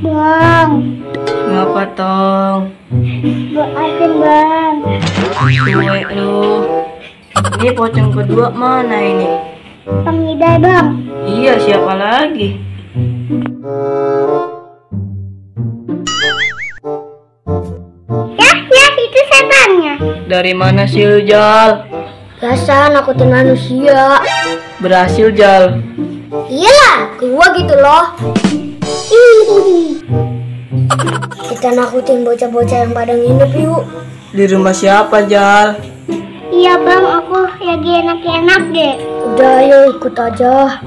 Bang, ngapa tong? maafin bang. Cuek lu. Ini pocong kedua mana ini? Bang Hidai bang. Iya, siapa lagi? Ya itu setannya. Dari mana sih lu, Jal? Biasa nakutin manusia. Berhasil, Jal. Iyalah, gua gitu loh. Kita nakutin bocah-bocah yang pada nginep yuk. Di rumah siapa, Jal? Iya bang, aku lagi enak-enak deh. Udah ayo ikut aja.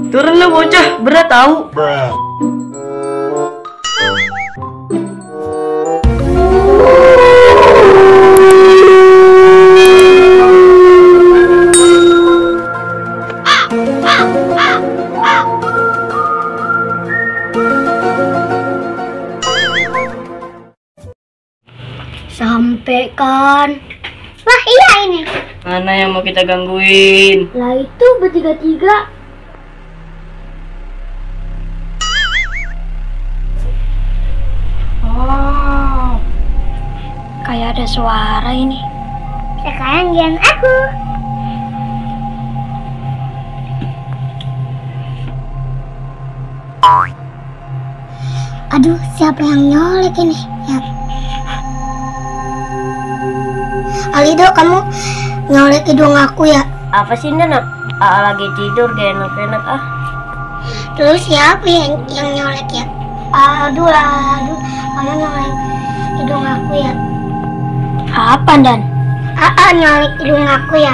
Turun lu bocah, berat tahu. Sampai kan? Wah iya ini. Mana yang mau kita gangguin? Lah itu bertiga-tiga. Oh, Kayak ada suara ini. Sekarang yang aku. Aduh, siapa yang nyolek ini? Ya. Alido, kamu nyolek hidung aku ya? apa sih Nana? Lagi tidur gak enak-enak ah. Terus siapa yang nyolek ya? Aduh, kamu nyolek hidung aku ya? Apa Dan? Nyolek hidung aku ya?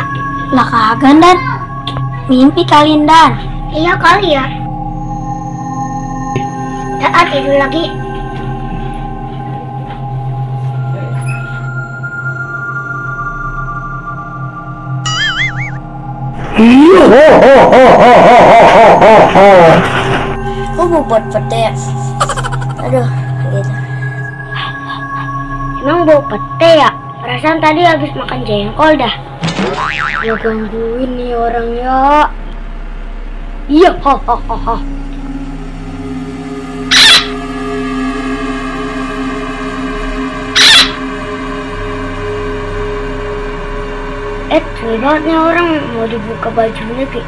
Lah kagak Dan. Mimpi kali Dan. Iya kali ya. Tidur lagi. Kok bobot pete ya? Aduh, gitu. Emang bau pete ya? Perasaan tadi habis makan jengkol dah. Ya gangguin nih orangnya. Iya, hahaha. Terlihatnya orang mau dibuka bajunya Ki.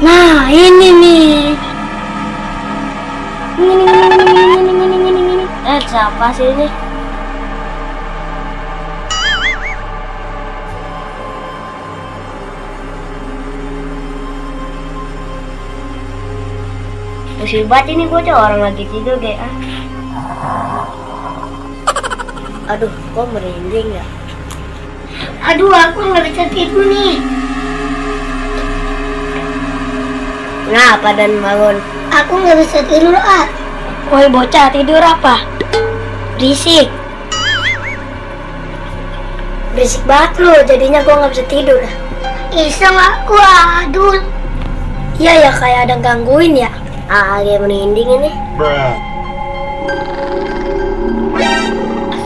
Nah ini nih. Ini. Siapa sih ini? Musibah ini bocah, orang lagi tidur kayak ah. Aduh, kok merinding ya? Aduh, aku nggak bisa tidur nih. Ngapa Dan bangun? Aku nggak bisa tidur Woi bocah, tidur apa? Berisik. Berisik banget lu, jadinya gua nggak bisa tidur. Iseng aku, aduh. Iya ya, kayak ada gangguin ya. Lagi merinding ini.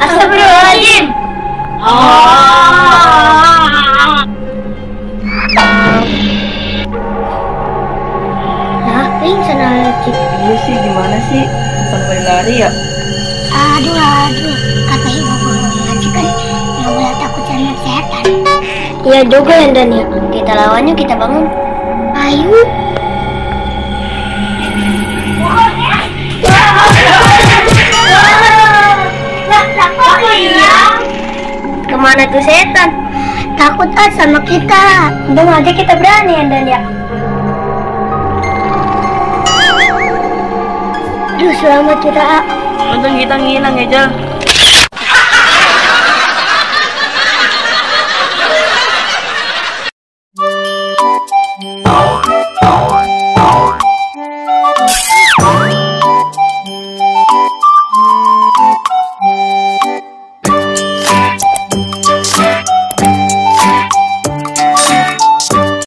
Astagfirullahaladzim. Nah, pingsan lagi. Iya sih, gimana sih? Bukan lari ya? Aduh. Kata ibu guru ngaji kan nggak boleh takut sama setan. Iya juga ya Dan ya. Kita lawan yuk, kita bangun. Ayo. mana tuh setan? Takut sama kita. Untung aja kita berani ya Dan ya. Aduh, selamat kita. Untung kita ngilang ya, Jal.